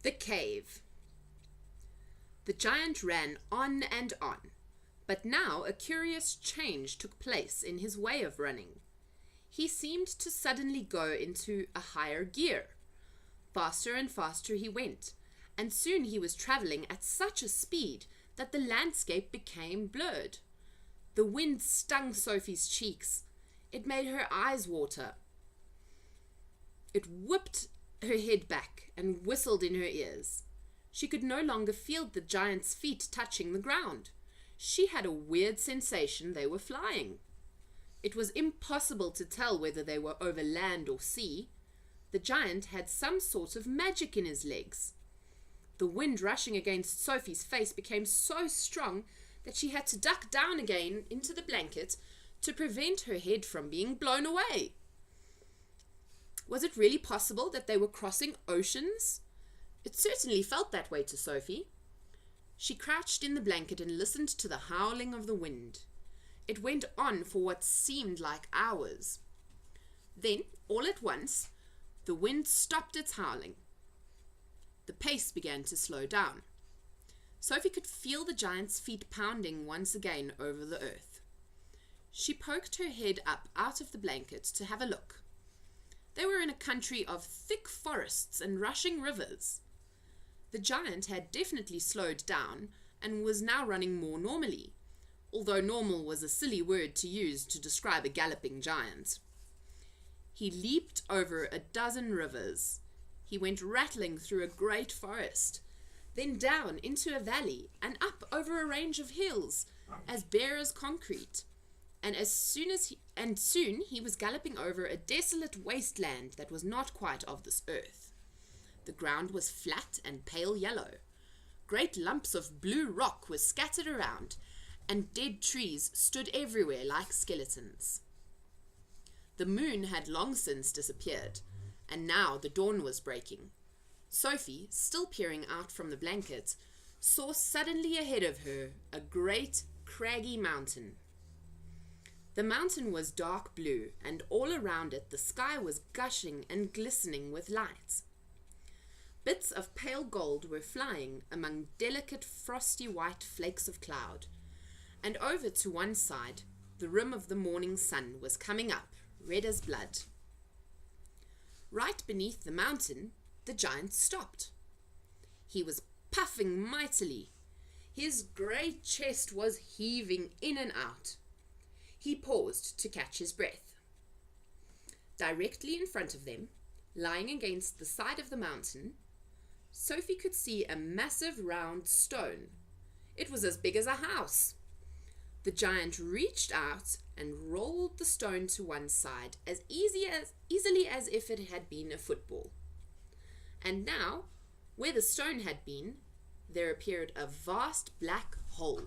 The cave. The giant ran on and on, but now a curious change took place in his way of running. He seemed to suddenly go into a higher gear. Faster and faster he went, and soon he was traveling at such a speed that the landscape became blurred. The wind stung Sophie's cheeks. It made her eyes water. It whipped her head back and whistled in her ears. She could no longer feel the giant's feet touching the ground. She had a weird sensation they were flying. It was impossible to tell whether they were over land or sea. The giant had some sort of magic in his legs. The wind rushing against Sophie's face became so strong that she had to duck down again into the blanket to prevent her head from being blown away. Was it really possible that they were crossing oceans? It certainly felt that way to Sophie. She crouched in the blanket and listened to the howling of the wind. It went on for what seemed like hours. Then, all at once, the wind stopped its howling. The pace began to slow down. Sophie could feel the giant's feet pounding once again over the earth. She poked her head up out of the blanket to have a look. They were in a country of thick forests and rushing rivers. The giant had definitely slowed down and was now running more normally, although normal was a silly word to use to describe a galloping giant. He leaped over a dozen rivers. He went rattling through a great forest, then down into a valley and up over a range of hills as bare as concrete. And soon he was galloping over a desolate wasteland that was not quite of this earth. The ground was flat and pale yellow. Great lumps of blue rock were scattered around, and dead trees stood everywhere like skeletons. The moon had long since disappeared, and now the dawn was breaking. Sophie, still peering out from the blanket, saw suddenly ahead of her a great, craggy mountain. The mountain was dark blue, and all around it the sky was gushing and glistening with light. Bits of pale gold were flying among delicate frosty white flakes of cloud, and over to one side the rim of the morning sun was coming up, red as blood. Right beneath the mountain, the giant stopped. He was puffing mightily. His great chest was heaving in and out. He paused to catch his breath. Directly in front of them, lying against the side of the mountain, Sophie could see a massive round stone. It was as big as a house. The giant reached out and rolled the stone to one side as easily as if it had been a football. And now, where the stone had been, there appeared a vast black hole.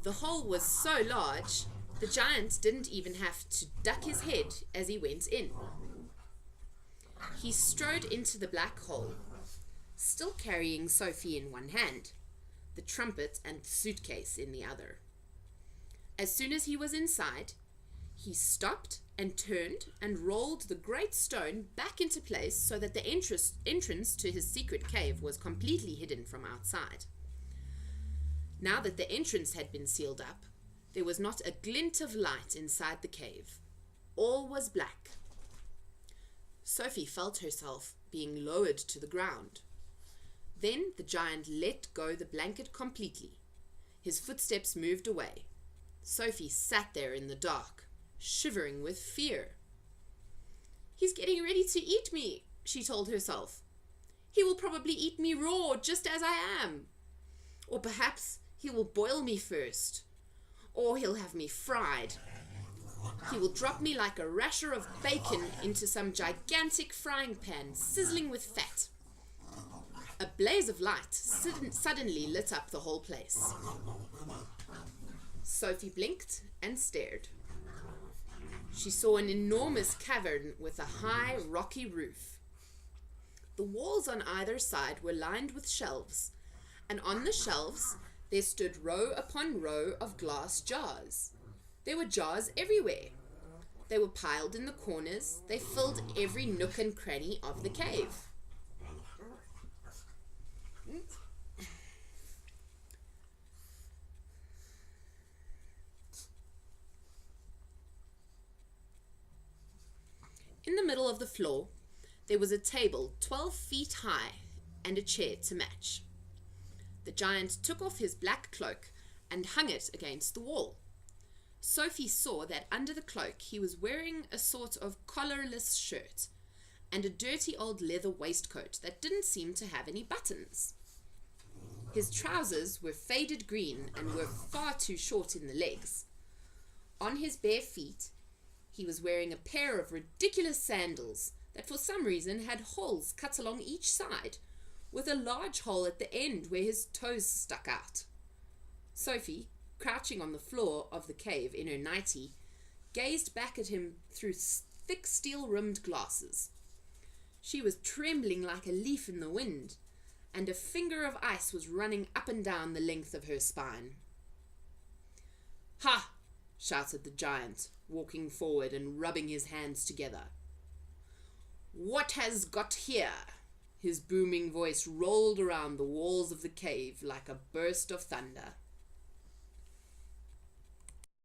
The hole was so large, the giant didn't even have to duck his head as he went in. He strode into the black hole, still carrying Sophie in one hand, the trumpet and suitcase in the other. As soon as he was inside, he stopped and turned and rolled the great stone back into place so that the entrance to his secret cave was completely hidden from outside. Now that the entrance had been sealed up, there was not a glint of light inside the cave. All was black. Sophie felt herself being lowered to the ground. Then the giant let go the blanket completely. His footsteps moved away. Sophie sat there in the dark, shivering with fear. "He's getting ready to eat me," she told herself. "He will probably eat me raw, just as I am. Or perhaps he will boil me first. Or he'll have me fried. He will drop me like a rasher of bacon into some gigantic frying pan, sizzling with fat." A blaze of light suddenly lit up the whole place. Sophie blinked and stared. She saw an enormous cavern with a high, rocky roof. The walls on either side were lined with shelves, and on the shelves there stood row upon row of glass jars. There were jars everywhere. They were piled in the corners. They filled every nook and cranny of the cave. In the middle of the floor, there was a table 12 feet high and a chair to match. The giant took off his black cloak and hung it against the wall. Sophie saw that under the cloak he was wearing a sort of collarless shirt and a dirty old leather waistcoat that didn't seem to have any buttons. His trousers were faded green and were far too short in the legs. On his bare feet, he was wearing a pair of ridiculous sandals that for some reason had holes cut along each side, with a large hole at the end where his toes stuck out. Sophie, crouching on the floor of the cave in her nightie, gazed back at him through thick steel-rimmed glasses. She was trembling like a leaf in the wind, and a finger of ice was running up and down the length of her spine. "Ha!" shouted the giant, walking forward and rubbing his hands together. "What has got here?" His booming voice rolled around the walls of the cave like a burst of thunder.